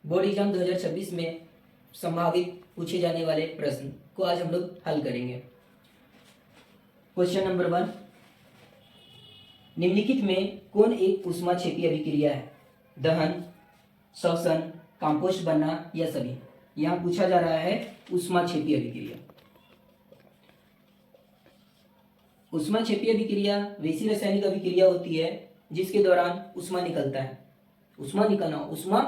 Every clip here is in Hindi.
बोर्ड एग्जाम 2026 में संभावित पूछे जाने वाले प्रश्न को आज हम लोग हल करेंगे। क्वेश्चन नंबर 1, निम्नलिखित में कौन एक ऊष्माक्षेपी अभिक्रिया है? दहन, श्वसन, कंपोस्ट बनना या सभी? यहाँ पूछा जा रहा है ऊष्माक्षेपी अभिक्रिया। ऊष्माक्षेपी अभिक्रिया वैसी रासायनिक अभिक्रिया होती है जिसके दौरान ऊष्मा निकलता है। ऊष्मा निकलना, ऊष्मा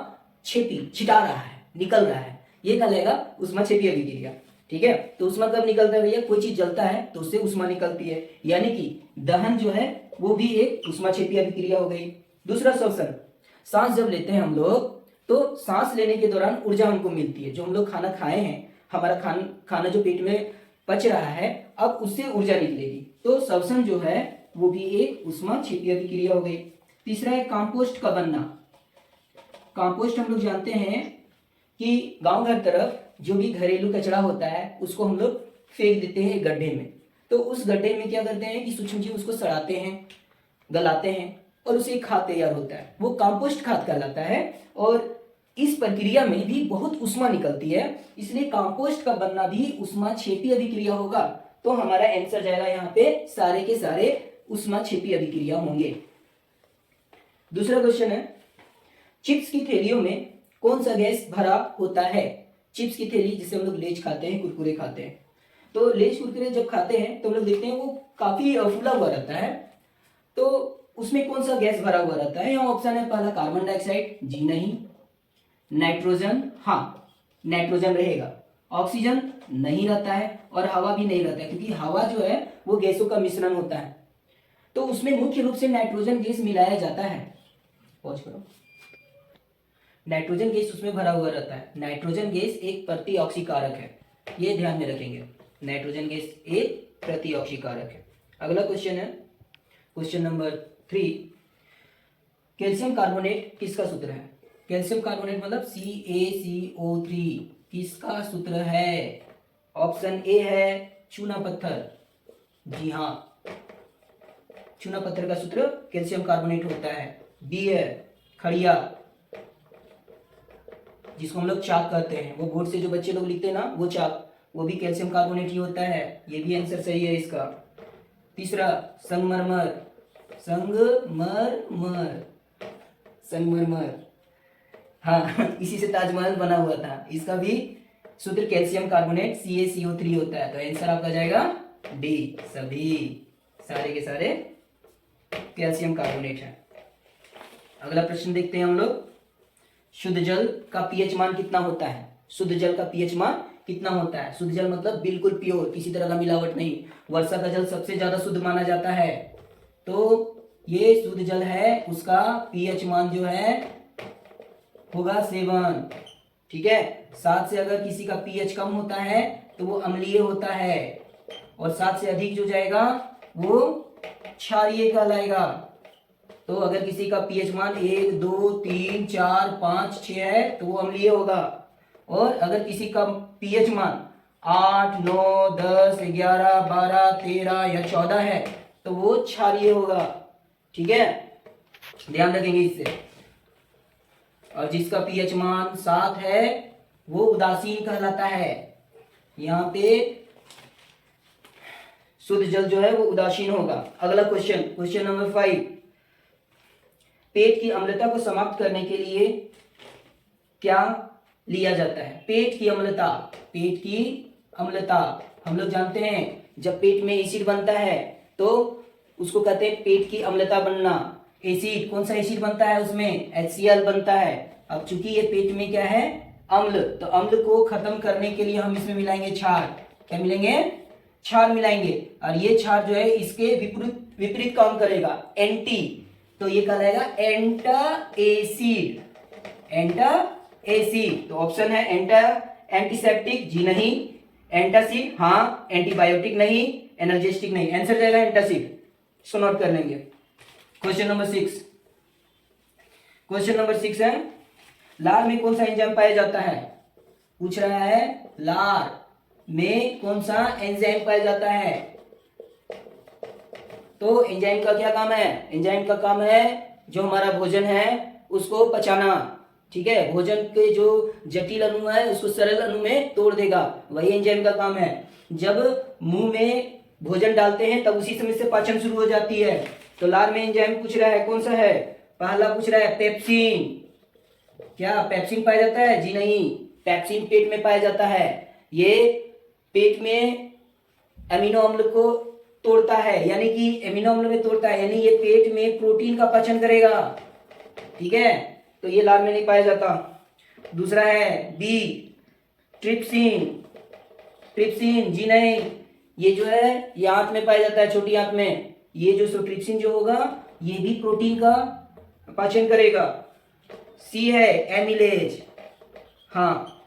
क्षेपी, छिटा रहा है, निकल रहा है, ये कहलाएगा ऊष्माक्षेपी अभिक्रिया। ठीक है, तो ऊष्मा कब निकलता है भैया? कोई चीज जलता है तो उससे ऊष्मा निकलती है, यानी कि दहन जो है वो भी एक ऊष्माक्षेपी अभिक्रिया हो गई। दूसरा श्वसन, सांस जब लेते हैं हम लोग तो सांस लेने के दौरान ऊर्जा हमको मिलती है। जो हम लोग खाना खाए हैं, हमारा खाना जो पेट में पच रहा है, अब उससे ऊर्जा निकलेगी, तो श्वसन जो है वो भी एक ऊष्माक्षेपी अभिक्रिया हो गई। तीसरा है कंपोस्ट का बनना। कंपोस्ट हम लोग जानते हैं कि गांव घर तरफ जो भी घरेलू कचरा होता है उसको हम लोग फेंक देते हैं गड्ढे में, तो उस गड्ढे में क्या करते हैं कि सूक्ष्म जीव उसको सड़ाते हैं, गलाते हैं और उसे एक खाद तैयार होता है, वो कंपोस्ट खाद कहलाता है। और इस प्रक्रिया में भी बहुत ऊष्मा निकलती है, इसलिए कंपोस्ट का बनना भी ऊष्माक्षेपी अभिक्रिया होगा। तो हमारा आंसर जाएगा यहाँ पे सारे के सारे ऊष्माक्षेपी अभिक्रिया होंगे। दूसरा क्वेश्चन है, चिप्स की थैलियों में कौन सा गैस भरा होता है? चिप्स की थैली जिसे हम लोग लेज खाते हैं, कुरकुरे खाते हैं, तो लेज कुरकुरे जब खाते हैं तो हम लोग देखते हैं वो काफी फूला हुआ रहता है, तो उसमें कौन सा गैस भरा हुआ रहता है? यहाँ ऑप्शन है पहला कार्बन डाइऑक्साइड, जी नहीं। नाइट्रोजन, हाँ नाइट्रोजन रहेगा। ऑक्सीजन नहीं रहता है और हवा भी नहीं रहता है, क्योंकि हवा जो है वो गैसों का मिश्रण होता है, तो उसमें मुख्य रूप से नाइट्रोजन गैस मिलाया जाता है। पॉज करो। नाइट्रोजन गैस उसमें भरा हुआ रहता है। नाइट्रोजन गैस एक प्रतिऑक्सीकारक है, ये ध्यान में रखेंगे। नाइट्रोजन गैस एक प्रतिऑक्सीकारक है। अगला क्वेश्चन है क्वेश्चन नंबर 3, कैल्शियम कार्बोनेट किसका सूत्र है? कैल्शियम कार्बोनेट मतलब CaCO3 किसका सूत्र है? ऑप्शन ए है चूना पत्थर, जी हाँ, चूना पत्थर का सूत्र कैल्शियम कार्बोनेट होता है। बी है खड़िया, जिसको हम लोग चाक कहते हैं, वो बोर्ड से जो बच्चे लोग लिखते हैं ना वो चाक, वो भी कैल्शियम कार्बोनेट ही होता है, ये भी आंसर सही है इसका। तीसरा संगमरमर, संगमरमर, संगमरमर, हाँ इसी से ताजमहल बना हुआ था, इसका भी सूत्र कैल्शियम कार्बोनेट CaCO3 होता है, तो आंसर आपका जाएगा डी, सभी सारे के सारे कैल्शियम कार्बोनेट है। अगला प्रश्न देखते हैं हम लोग, शुद्ध जल का पीएच मान कितना होता है? शुद्ध जल का पीएच मान कितना होता है? शुद्ध जल मतलब बिल्कुल प्योर, किसी तरह का मिलावट नहीं। वर्षा का जल सबसे ज्यादा शुद्ध माना जाता है, तो ये शुद्ध जल है, उसका पीएच मान जो है होगा 7। ठीक है, 7 से अगर किसी का पीएच कम होता है तो वो अम्लीय होता है, और 7 से अधिक जो जाएगा वो क्षारीय कहलाएगा। तो अगर किसी का पीएच मान 1, 2, 3, 4, 5, 6 है तो वो अम्लीय होगा, और अगर किसी का पीएच मान 8, 9, 10, 11, 12, 13 या 14 है तो वो क्षारीय होगा। ठीक है, ध्यान रखेंगे इससे। और जिसका पीएच मान 7 है वो उदासीन कहलाता है। यहाँ पे शुद्ध जल जो है वो उदासीन होगा। अगला क्वेश्चन, क्वेश्चन नंबर 5, पेट की अम्लता को समाप्त करने के लिए क्या लिया जाता है? पेट की अम्लता, पेट की अम्लता हम लोग जानते हैं, जब पेट में एसिड बनता है तो उसको कहते हैं पेट की अम्लता बनना। एसिड, कौन सा एसिड बनता है? उसमें HCl बनता है। अब चूंकि ये पेट में क्या है? अम्ल, तो अम्ल को खत्म करने के लिए हम इसमें मिलाएंगे क्षार। क्या मिलेंगे? क्षार मिलाएंगे, और ये क्षार जो है इसके विपरीत काम करेगा, एंटी, तो ये कहलाएगा एंटा एसिड, एंटा एसिड। तो ऑप्शन है एंटीसेप्टिक, जी नहीं। एंटासिड, हाँ। एंटीबायोटिक नहीं, एनर्जेस्टिक नहीं, आंसर जाएगा एंटासिड। इसको नोट कर लेंगे। क्वेश्चन नंबर 6, क्वेश्चन नंबर 6 है, लार में कौन सा एंजाइम पाया जाता है? पूछ रहा है लार में कौन सा एंजाइम पाया जाता है। तो एंजाइम का क्या काम है? एंजाइम का काम है जो हमारा भोजन है उसको पचाना, ठीक है, भोजन के जो जटिल अणु है उसको सरल अणु में तोड़ देगा, वही एंजाइम का काम है। जब मुंह में भोजन डालते हैं तब उसी समय से पाचन शुरू हो जाती है। तो लार में एंजाइम पूछ रहा है कौन सा है, पहला पूछ रहा है पेप्सिन। क्या पेप्सिन पाया जाता है? जी नहीं, पेप्सिन पेट में पाया जाता है। ये पेट में अमीनो अम्ल को तोड़ता है, यानी कि अमीनो अम्ल में तोड़ता है, यानी ये पेट में प्रोटीन का पाचन करेगा। ठीक है, तो ये लार में नहीं पाया जाता। दूसरा है बी ट्रिप्सिन। ट्रिप्सिन जी नहीं, ये जो है ये आंत में पाया जाता है, छोटी आंत में। ये जो ट्रिप्सिन जो होगा ये भी प्रोटीन का पाचन करेगा। सी है एमिलेज। हाँ,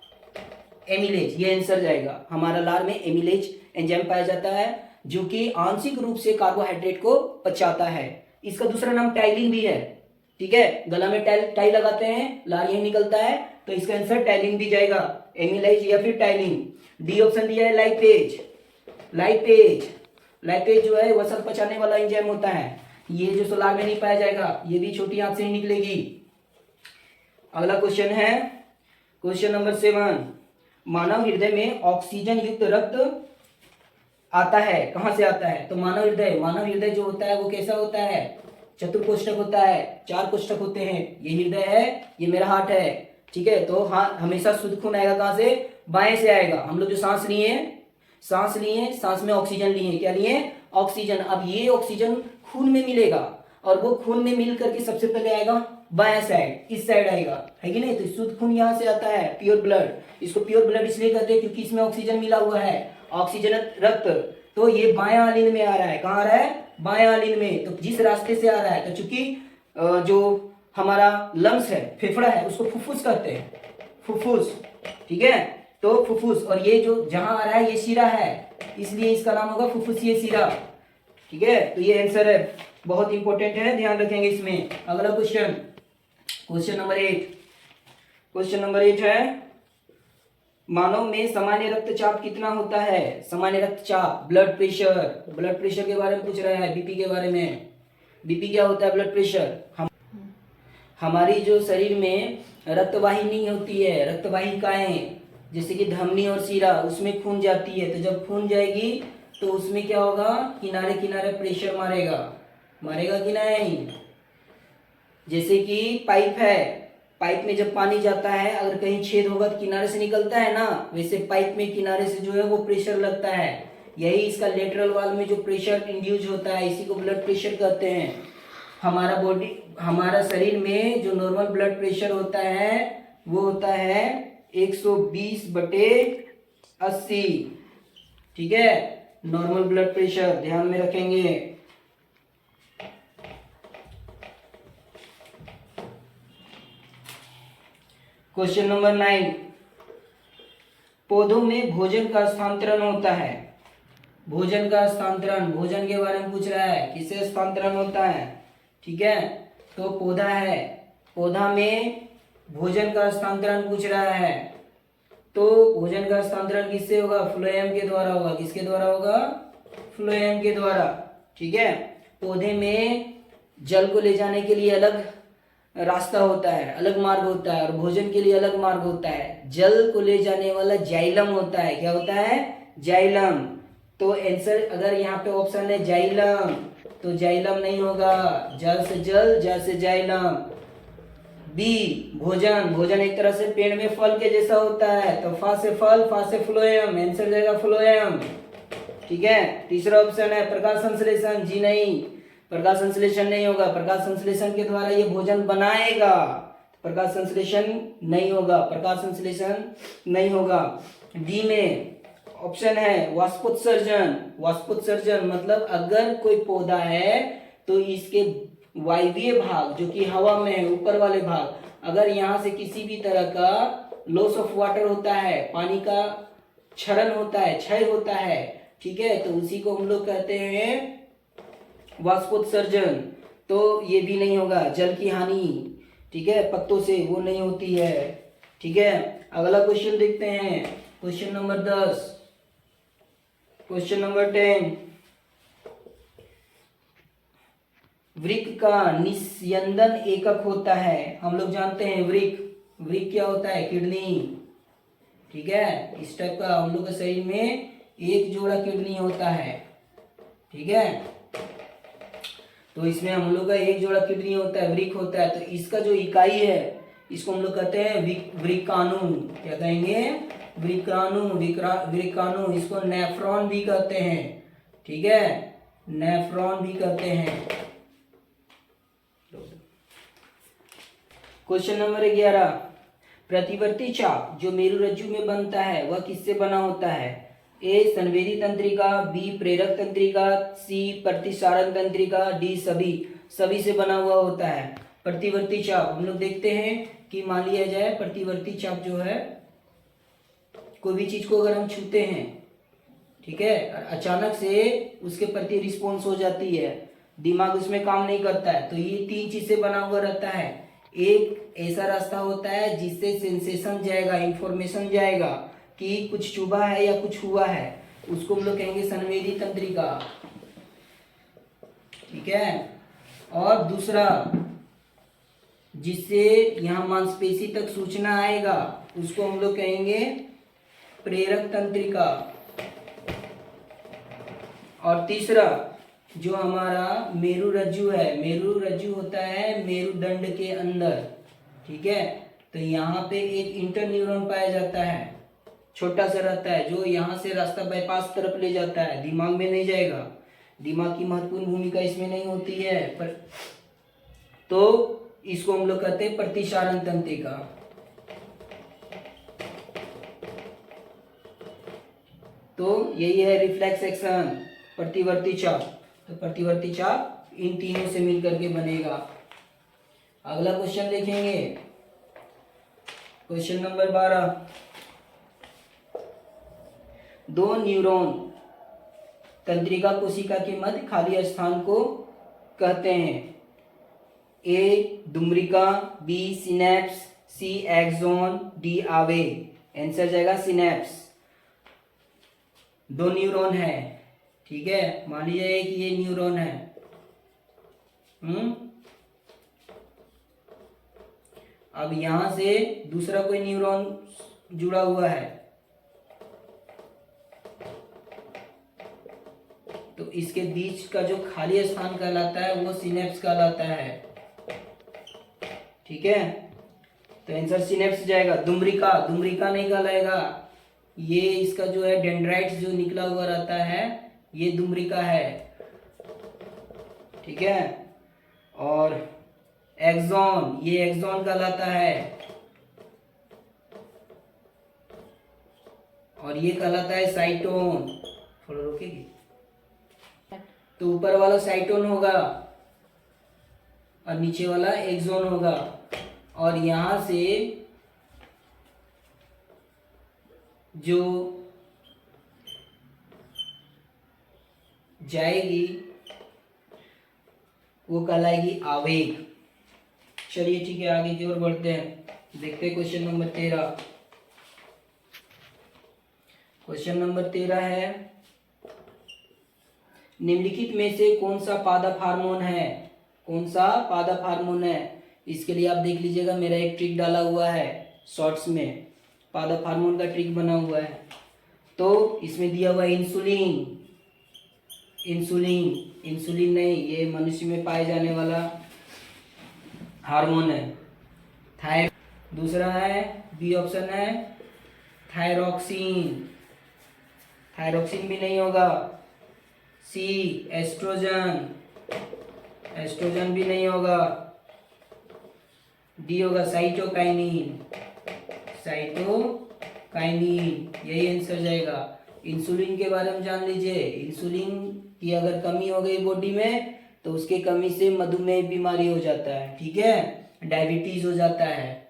एमिलेज, ये आंसर जाएगा हमारा। लार में एमिलेज एंजाइम पाया जाता है जो कि आंशिक रूप से कार्बोहाइड्रेट को पचाता है। इसका दूसरा नाम टाइलिन भी है। ठीक है, गला में टाई लगाते हैं, लार यही निकलता है, तो इसका आंसर टाइलिन भी जाएगा, एमिलेज या फिर टाइलिन। डी ऑप्शन दिया है लाइपेज। लाइपेज, लाइपेज जो है वसा पचाने वाला एंजाइम होता है। ये जो लार में नहीं पाया जाएगा, ये भी छोटी आंत से ही निकलेगी। अगला क्वेश्चन है क्वेश्चन नंबर 7। मानव हृदय में ऑक्सीजन युक्त रक्त आता है, कहां से आता है? तो मानव हृदय जो होता है वो कैसा होता है? चतुर्कोष्ठक होता है, 4 कोष्ठक होते हैं। ये हृदय है, ये मेरा हार्ट है। ठीक है, तो हाँ हमेशा शुद्ध खून आएगा कहां से? बाएं से आएगा। हम लोग जो सांस लिए, सांस में ऑक्सीजन लिए, क्या लिए? ऑक्सीजन। अब ये ऑक्सीजन खून में मिलेगा और वो खून में मिल करके सबसे पहले आएगा बाएं साइड, इस साइड आएगा, है कि नहीं? तो शुद्ध खून यहाँ से आता है, प्योर ब्लड। इसको प्योर ब्लड इसलिए कहते हैं क्योंकि इसमें ऑक्सीजन मिला हुआ है, ऑक्सीजन रक्त। तो ये बायां आलिन में आ रहा है। कहाँ आ रहा है? बायां आलिन में। तो जिस रास्ते से आ रहा है, तो चूंकि जो हमारा लंग्स है, फेफड़ा है, उसको फुफ्फुस कहते हैं, फुफ्फुस। ठीक है, तो फुफ्फुस। और ये जो जहां आ रहा है ये शिरा है, इसलिए इसका नाम होगा फुफ्फुसीय शिरा। ठीक है, तो ये आंसर है, बहुत इंपॉर्टेंट है, ध्यान रखेंगे इसमें। अगला question, question number 8। Question number 8 है मानव में सामान्य रक्तचाप कितना होता है? सामान्य रक्तचाप, ब्लड प्रेशर। ब्लड प्रेशर के बारे में पूछ रहा है, बीपी के बारे में। बीपी क्या होता है? Blood pressure. हमारी जो शरीर में रक्तवाहिनी होती है, रक्तवाहिकाएं, जैसे कि धमनी और शिरा, उसमें खून जाती है। तो जब खून जाएगी तो उसमें क्या होगा? किनारे किनारे प्रेशर मारेगा, मारेगा कि नहीं? जैसे कि पाइप है, पाइप में जब पानी जाता है, अगर कहीं छेद होगा तो किनारे से निकलता है ना, वैसे पाइप में किनारे से जो है वो प्रेशर लगता है। यही इसका लेटरल वाल में जो प्रेशर इंड्यूस होता है, इसी को ब्लड प्रेशर कहते हैं। हमारा शरीर में जो नॉर्मल ब्लड प्रेशर होता है वो होता है 120/80। ठीक है, नॉर्मल ब्लड प्रेशर ध्यान में रखेंगे। Question number 9। पौधों में भोजन का स्थानांतरण होता है। भोजन का स्थानांतरण, भोजन के बारे में पूछ रहा है, किसे स्थानांतरण होता है? ठीक है, तो पौधा है, पौधा में भोजन का स्थानांतरण पूछ रहा है। तो भोजन का स्थानांतरण किससे होगा? फ्लोएम के द्वारा होगा। किसके द्वारा होगा? फ्लोएम के द्वारा। ठीक है, पौधे में जल को ले जाने के लिए अलग रास्ता होता है, अलग मार्ग होता है, और भोजन के लिए अलग मार्ग होता है। जल को ले जाने वाला जाइलम होता है। क्या होता है? जाइलम। तो आंसर अगर यहाँ पे ऑप्शन है जाइलम, तो जाइलम नहीं होगा, जल से जल, जल से जाइलम। बी भोजन, भोजन एक तरह से पेड़ में फल के जैसा होता है, तो फा से फल, फा से फ्लोएम, आंसर जाएगा फ्लोएम। ठीक है, तीसरा ऑप्शन है प्रकाश संश्लेषण। जी नहीं, प्रकाश संश्लेषण नहीं होगा, प्रकाश संश्लेषण के द्वारा ये भोजन बनाएगा, प्रकाश संश्लेषण नहीं होगा, प्रकाश संश्लेषण नहीं होगा। डी में ऑप्शन है वाष्पोत्सर्जन। वाष्पोत्सर्जन मतलब अगर कोई पौधा है तो इसके वायवीय भाग जो कि हवा में है, ऊपर वाले भाग, अगर यहाँ से किसी भी तरह का लॉस ऑफ वाटर होता है, पानी का क्षरण होता है, क्षय होता है, ठीक है, तो उसी को हम लोग कहते हैं वाष्पोत्सर्जन। तो ये भी नहीं होगा, जल की हानि, ठीक है, पत्तों से वो नहीं होती है। ठीक है, अगला क्वेश्चन देखते हैं, क्वेश्चन नंबर 10। क्वेश्चन नंबर 10, वृक्क का निस्यंदन एकक होता है। हम लोग जानते हैं वृक्क, वृक्क क्या होता है? किडनी। ठीक है, इस टाइप का हम लोग के शरीर में एक जोड़ा किडनी होता है। ठीक है, तो इसमें हम लोग का एक जोड़ा किडनी होता है, वृक्क होता है। तो इसका जो इकाई है इसको हम लोग कहते हैं वृक्काणु। क्या कहेंगे? वृक्काणु। वृक्काणु, इसको नेफ्रॉन भी कहते हैं। ठीक है, नेफ्रॉन भी कहते हैं। क्वेश्चन नंबर 11, प्रतिवर्ती चाप जो मेरुरज्जु में बनता है वह किससे बना होता है? ए संवेदी तंत्रिका, बी प्रेरक तंत्रिका, सी प्रतिसारण तंत्रिका, डी सभी से बना हुआ होता है। प्रतिवर्ती चाप हम लोग देखते हैं कि मान लिया जाए प्रतिवर्ती चाप जो है, कोई भी चीज को अगर हम छूते हैं, ठीक है, और अचानक से उसके प्रति रिस्पॉन्स हो जाती है, दिमाग उसमें काम नहीं करता है, तो ये 3 चीज से बना हुआ रहता है। एक ऐसा रास्ता होता है जिससे सेंसेशन जाएगा, इंफॉर्मेशन जाएगा कि कुछ चुभा है या कुछ हुआ है, उसको हम लोग कहेंगे संवेदी तंत्रिका। ठीक है, और दूसरा जिससे यहाँ मांसपेशी तक सूचना आएगा उसको हम लोग कहेंगे प्रेरक तंत्रिका। और तीसरा जो हमारा मेरुरज्जु है, मेरुरज्जु होता है मेरुदंड के अंदर। ठीक है, तो यहाँ पे एक इंटरन्यूरॉन पाया जाता है, छोटा सा रहता है, जो यहाँ से रास्ता बाईपास तरफ ले जाता है, दिमाग में नहीं जाएगा। दिमाग की महत्वपूर्ण भूमिका इसमें नहीं होती है, पर तो इसको हम लोग कहते हैं प्रतिसारण तंत्रिका। तो यही है रिफ्लेक्स एक्शन, प्रतिवर्ती चाप। तो प्रतिवर्ती चाप इन तीनों से मिलकर के बनेगा। अगला क्वेश्चन देखेंगे, क्वेश्चन नंबर 12, 2 न्यूरॉन तंत्रिका कोशिका के मध्य खाली स्थान को कहते हैं। ए दुम्रिका, बी सिनेप्स, सी एक्सॉन, डी आवे। आंसर जाएगा सिनेप्स। 2 न्यूरॉन है, ठीक है, मान लीजिए कि ये न्यूरॉन है। अब यहां से दूसरा कोई न्यूरॉन जुड़ा हुआ है, तो इसके बीच का जो खाली स्थान कहलाता है वो सिनेप्स कहलाता है। ठीक है, तो आंसर सिनेप्स जाएगा। दुम्रिका, दुम्रिका नहीं कहलाएगा, ये इसका जो है डेंड्राइट्स जो निकला हुआ रहता है ये दुम्रिका है। ठीक है, और एक्सॉन, ये एक्सॉन कहलाता है, और ये कहलाता है साइटोन। थोड़ा रोकेगी, तो ऊपर वाला साइटोन होगा और नीचे वाला एक्सॉन होगा, और यहां से जो जाएगी वो कहलाएगी आवेग। चलिए ठीक है, आगे की ओर बढ़ते हैं। देखते हैं क्वेश्चन नंबर 13। क्वेश्चन नंबर 13 है, निम्नलिखित में से कौन सा पादप हार्मोन है? कौन सा पादप हार्मोन है? इसके लिए आप देख लीजिएगा, मेरा एक ट्रिक डाला हुआ है शॉर्ट्स में, पादप हार्मोन का ट्रिक बना हुआ है। तो इसमें दिया हुआ इंसुलिन, इंसुलिन, इंसुलिन नहीं, ये मनुष्य में पाए जाने वाला हार्मोन है। थायराइड दूसरा है, बी ऑप्शन है थायरोक्सिन, थायरोक्सिन भी नहीं होगा। सी एस्ट्रोजन, एस्ट्रोजन भी नहीं होगा। डी होगा साइटोकाइनिन, साइटोकाइनिन, यही आंसर जाएगा। इंसुलिन के बारे में जान लीजिए, इंसुलिन की अगर कमी हो गई बॉडी में तो उसके कमी से मधुमेह बीमारी हो जाता है। ठीक है, डायबिटीज हो जाता है।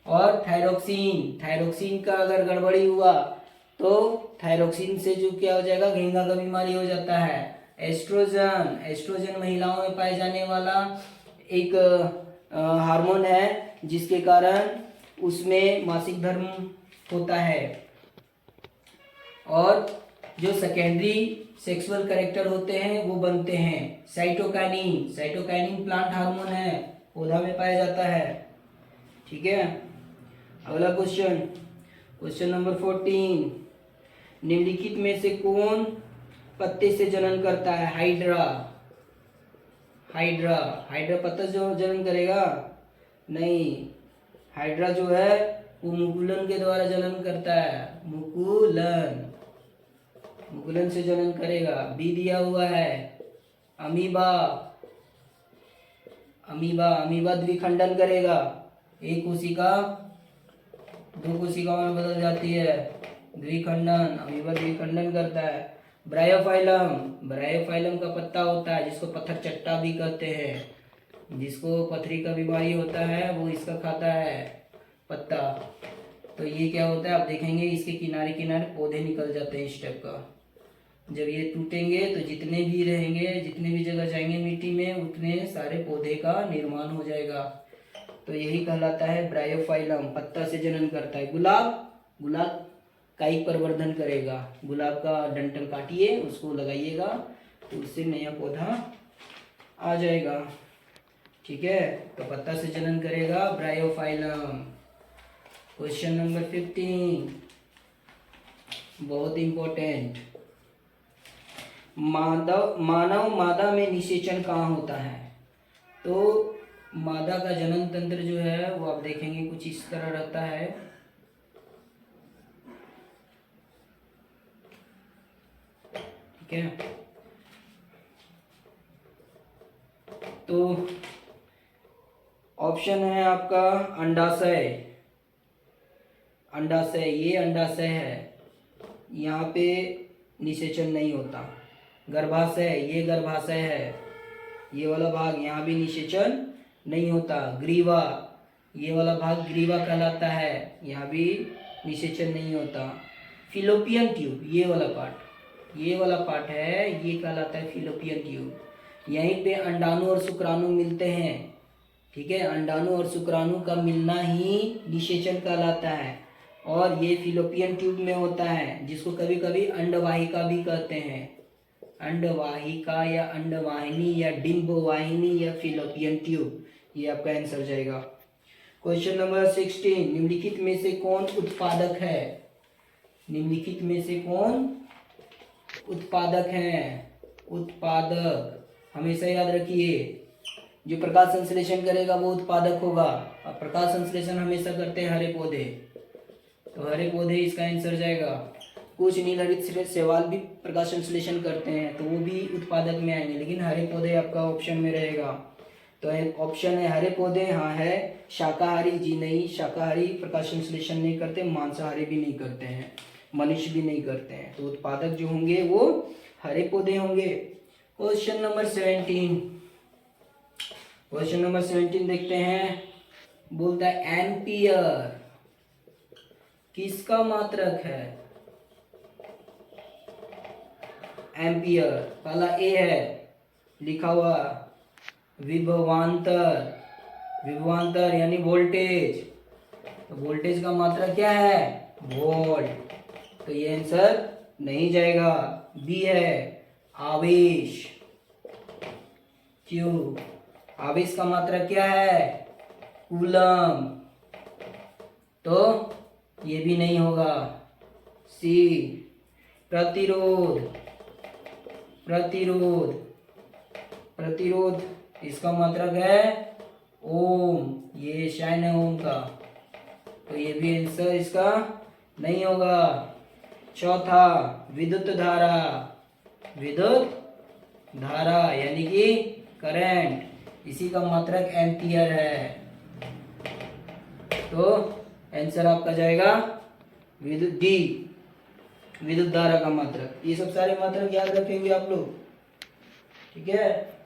और थायरोक्सिन, थायरोक्सिन का अगर गड़बड़ी हुआ तो थायरोक्सिन से जो क्या हो जाएगा, घेंगा का बीमारी हो जाता है। एस्ट्रोजन, एस्ट्रोजन महिलाओं में पाए जाने वाला एक हार्मोन है जिसके कारण उसमें मासिक धर्म होता है। और जो सेकेंडरी सेक्सुअल कैरेक्टर होते हैं वो बनते हैं। साइटोकाइनिन, साइटोकाइनिन प्लांट हार्मोन है, पौधा में पाया जाता है। ठीक है, अगला क्वेश्चन, क्वेश्चन नंबर 14, निम्नलिखित में से कौन पत्ते से जनन करता है? हाइड्रा। हाइड्रा, हाइड्रा पत्ता जो जनन करेगा? नहीं, हाइड्रा जो है वो मुकुलन के द्वारा जनन करता है। मुकुलन, मुकुलन से जनन करेगा। बी दिया हुआ है अमीबा। अमीबा, अमीबा द्विखंडन करेगा। एक कोशिका दो कोशिकाओं में बदल जाती है, द्विखंडन। अमीबा द्विखंडन करता है। ब्रायोफाइलम, ब्रायोफाइलम का पत्ता होता है जिसको पत्थर चट्टा भी कहते हैं। जिसको पथरी का बीमारी होता है वो इसका खाता है पत्ता। तो ये क्या होता है आप देखेंगे, इसके किनारे किनारे पौधे निकल जाते हैं इस टाइप का। जब ये टूटेंगे तो जितने भी रहेंगे, जितने भी जगह जाएंगे मिट्टी में, उतने सारे पौधे का निर्माण हो जाएगा। तो यही कहलाता है ब्रायोफाइलम, पत्ता से जनन करता है। गुलाब, गुलाब कायिक प्रवर्धन करेगा। गुलाब का डंठल काटिए, उसको लगाइएगा तो उससे नया पौधा आ जाएगा। ठीक है, तो पत्ता से जनन करेगा ब्रायोफाइलम। क्वेश्चन नंबर 15, बहुत इंपॉर्टेंट। मानव मादा में निषेचन कहाँ होता है? तो मादा का जनन तंत्र जो है वो आप देखेंगे कुछ इस तरह रहता है। ठीक है, तो ऑप्शन है आपका अंडाशय। अंडाशय, ये अंडाशय है, यहाँ पे निषेचन नहीं होता। गर्भाशय, ये गर्भाशय है, ये वाला भाग, यहाँ भी निषेचन नहीं होता। ग्रीवा, ये वाला भाग ग्रीवा कहलाता है, यहाँ भी निषेचन नहीं होता। फिलोपियन ट्यूब, ये वाला पार्ट, ये वाला पार्ट है, ये कहलाता है फिलोपियन ट्यूब। यहीं पे अंडाणु और शुक्राणु मिलते हैं। ठीक है, अंडाणु और शुक्राणु का मिलना ही निषेचन कहलाता है। और ये फिलोपियन ट्यूब में होता है, जिसको कभी कभी अंडवाहिका भी कहते हैं। अंडवाहिका या अंडवाहिनी या डिंब वाहिनी या फिलोपियन ट्यूब, ये आपका आंसर जाएगा। क्वेश्चन नंबर 16, निम्नलिखित में से कौन उत्पादक है? निम्नलिखित में से कौन उत्पादक है? उत्पादक हमेशा याद रखिए, जो प्रकाश संश्लेषण करेगा वो उत्पादक होगा। अब प्रकाश संश्लेषण हमेशा करते हैं हरे पौधे, तो हरे पौधे इसका आंसर जाएगा। कुछ नीलहरित शैवाल भी प्रकाश संश्लेषण करते हैं तो वो भी उत्पादक में आएंगे, लेकिन हरे पौधे आपका ऑप्शन में रहेगा। तो ऑप्शन है हरे पौधे, हाँ है। शाकाहारी जी नहीं, शाकाहारी प्रकाश संश्लेषण नहीं करते, मांसाहारी भी नहीं करते हैं, मनुष्य भी नहीं करते हैं। तो उत्पादक जो होंगे वो हरे पौधे होंगे। क्वेश्चन नंबर 17, क्वेश्चन नंबर 17 देखते हैं। बोलता है एम्पियर किसका मात्रक है? एम्पियर, पहला ए है लिखा हुआ। विभवांतर, विभवांतर यानी वोल्टेज, तो वोल्टेज का मात्रक क्या है? वोल्ट। तो ये आंसर नहीं जाएगा, बी है आवेश। क्यू, आवेश का मात्रक क्या है? कूलम, तो ये भी नहीं होगा। सी प्रतिरोध, प्रतिरोध, प्रतिरोध इसका मात्रक है ओम, ये शाइन है ओम का, तो ये भी आंसर इसका नहीं होगा। चौथा विद्युत धारा, विद्युत धारा यानी कि करंट, इसी का मात्रक एम्पियर है। तो आंसर आपका जाएगा विद्युत डी, विद्युत धारा का मात्रक। ये सब सारे मात्रक याद रखेंगे आप लोग। ठीक है,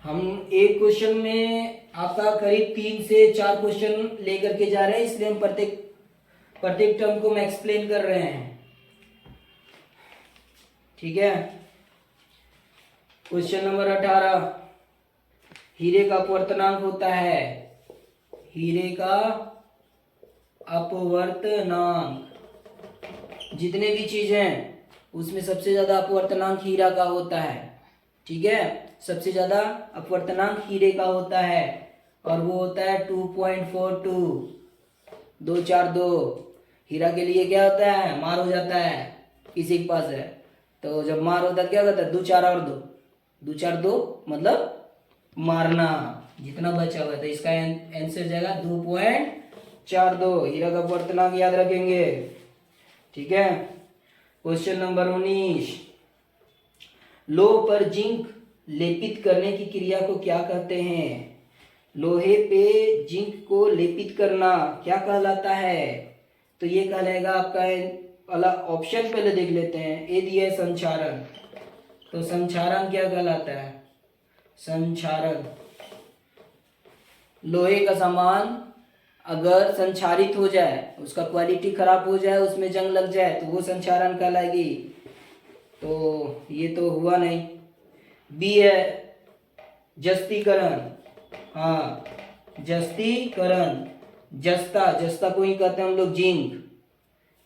हम एक क्वेश्चन में आपका करीब 3 से 4 क्वेश्चन लेकर के जा रहे हैं, इसलिए हम प्रत्येक टर्म को मैं एक्सप्लेन कर रहे हैं। ठीक है, क्वेश्चन नंबर 18, हीरे का अपवर्तनांक होता है। हीरे का अपवर्तनांक, जितने भी चीज हैं उसमें सबसे ज्यादा अपवर्तनांक हीरा का होता है। ठीक है, सबसे ज्यादा अपवर्तनांक हीरे का होता है। और वो होता है 2.42, 242। हीरा के लिए क्या होता है, मार हो जाता है, किसी के पास है तो जब मार होता है क्या होता है, 2 4 और 2, 2 4 2 मतलब मारना, जितना बचा हुआ है। तो इसका आंसर जाएगा 2.42। हीरा का पूर्णांक याद रखेंगे, ठीक है। क्वेश्चन नंबर 19, लोह पर जिंक लेपित करने की क्रिया को क्या कहते हैं? लोहे पे जिंक को लेपित करना क्या कहलाता है? तो ये कहलाएगा आपका वाला ऑप्शन पहले देख लेते हैं। ए दिया है संक्षारण, तो संक्षारण क्या कहलाता है? संक्षारण, लोहे का सामान अगर संक्षारित हो जाए, उसका क्वालिटी खराब हो जाए, उसमें जंग लग जाए, तो वो संक्षारण कहलाएगी। तो ये तो हुआ नहीं। बी है जस्तीकरण, हाँ जस्तीकरण, जस्ता, जस्ता को ही कहते हैं हम लोग जिंक,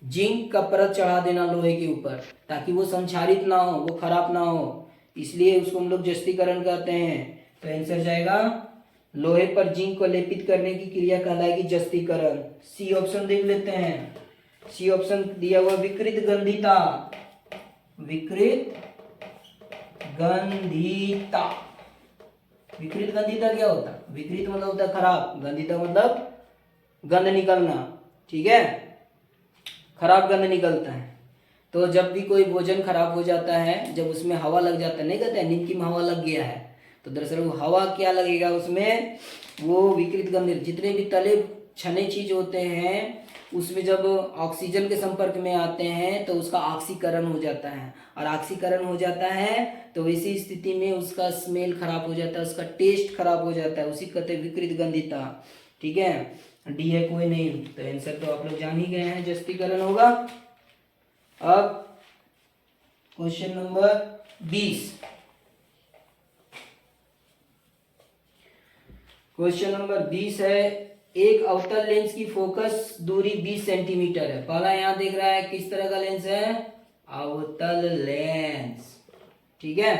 जिंक का परत चढ़ा देना लोहे के ऊपर ताकि वो संक्षारित ना हो, वो खराब ना हो, इसलिए उसको हम लोग जस्तीकरण कहते हैं। तो आंसर जाएगा लोहे पर जिंक को लेपित करने की क्रिया कहलाएगी जस्तीकरण। सी ऑप्शन देख लेते हैं। सी ऑप्शन दिया हुआ विकृत गंधिता, विकृत गंधिता। विकृत गंधिता क्या होता है? विकृत मतलब होता है खराब, गंधिता मतलब गंध निकलना, ठीक है, खराब गंध निकलता है। तो जब भी कोई भोजन खराब हो जाता है, जब उसमें हवा लग जाता है, नहीं कहते हैं निमकी में हवा लग गया है, तो दरअसल वो हवा क्या लगेगा उसमें, वो विकृत गंध, जितने भी तले छने चीज होते हैं उसमें जब ऑक्सीजन के संपर्क में आते हैं तो उसका ऑक्सीकरण हो जाता है, और ऑक्सीकरण हो जाता है तो इसी स्थिति में उसका स्मेल खराब हो जाता है, उसका टेस्ट खराब हो जाता है, उसी कहते हैं विकृत गंधिता, ठीक है। डी है कोई नहीं, तो आंसर तो आप लोग जान ही गए हैं, जस्तीकरण होगा। अब क्वेश्चन नंबर 20, क्वेश्चन नंबर 20 है, एक अवतल लेंस की फोकस दूरी 20 सेंटीमीटर है। पहला यहां देख रहा है किस तरह का लेंस है, अवतल लेंस, ठीक है।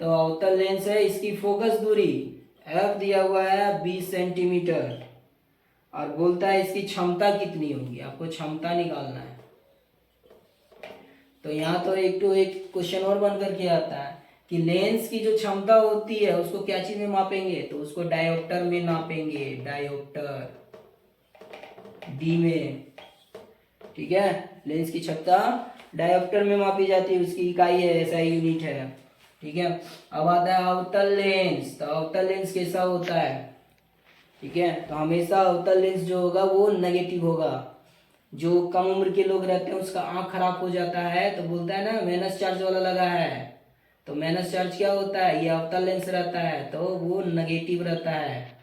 तो अवतल लेंस है, इसकी फोकस दूरी एफ दिया हुआ है 20 सेंटीमीटर, और बोलता है इसकी क्षमता कितनी होगी, आपको क्षमता निकालना है। तो यहाँ तो एक तो एक क्वेश्चन और बन करके आता है कि लेंस की जो क्षमता होती है उसको क्या चीज में मापेंगे, तो उसको डायोप्टर में नापेंगे, डायोप्टर डी में, ठीक है। लेंस की क्षमता डायोप्टर में मापी जाती है, उसकी इकाई है, ऐसा यूनिट है, ठीक है। अब आता है अवतल लेंस, तो अवतल लेंस कैसा होता है, ठीक है। तो हमेशा अवतल लेंस जो होगा वो नेगेटिव होगा। जो कम उम्र के लोग रहते हैं उसका आंख खराब हो जाता है तो बोलता है ना माइनस चार्ज वाला लगा है, तो माइनस चार्ज क्या होता है, ये अवतल लेंस रहता है तो वो नेगेटिव रहता है।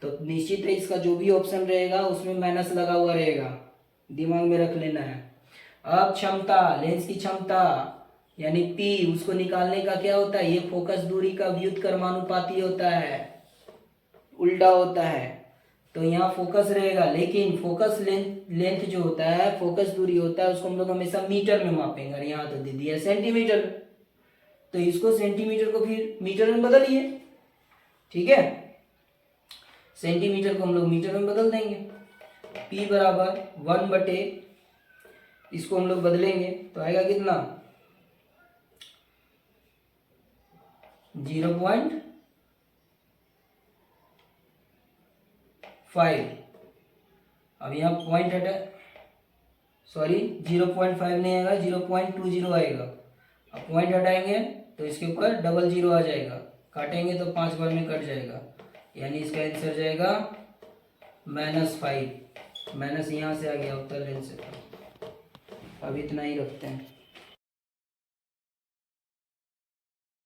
तो निश्चित है इसका जो भी ऑप्शन रहेगा उसमें माइनस लगा हुआ रहेगा, दिमाग में रख लेना है। अब क्षमता, लेंस की क्षमता यानी पी, उसको निकालने का क्या होता है, ये फोकस दूरी का व्युत्क्रमानुपाती होता है, उल्टा होता है। तो यहाँ फोकस रहेगा, लेकिन फोकस लेंथ जो होता है, फोकस दूरी होता है, उसको हम लोग हमेशा मीटर में मापेंगे, और यहाँ तो दे दिया सेंटीमीटर, तो इसको सेंटीमीटर को फिर मीटर में बदलिए, ठीक है। सेंटीमीटर को हम लोग मीटर में बदल देंगे, P बराबर 1/, इसको हम लोग बदलेंगे तो आएगा कितना 0.5। अब यहाँ पॉइंट हटा, सॉरी 0.5 नहीं आएगा, 0.20 आएगा। अब पॉइंट हटाएंगे तो इसके ऊपर डबल जीरो आ जाएगा, काटेंगे तो 5 बार में कट जाएगा, यानी इसका आंसर जाएगा -5। माइनस यहाँ से आ गया उत्तर लेंस से। अब इतना ही रखते हैं।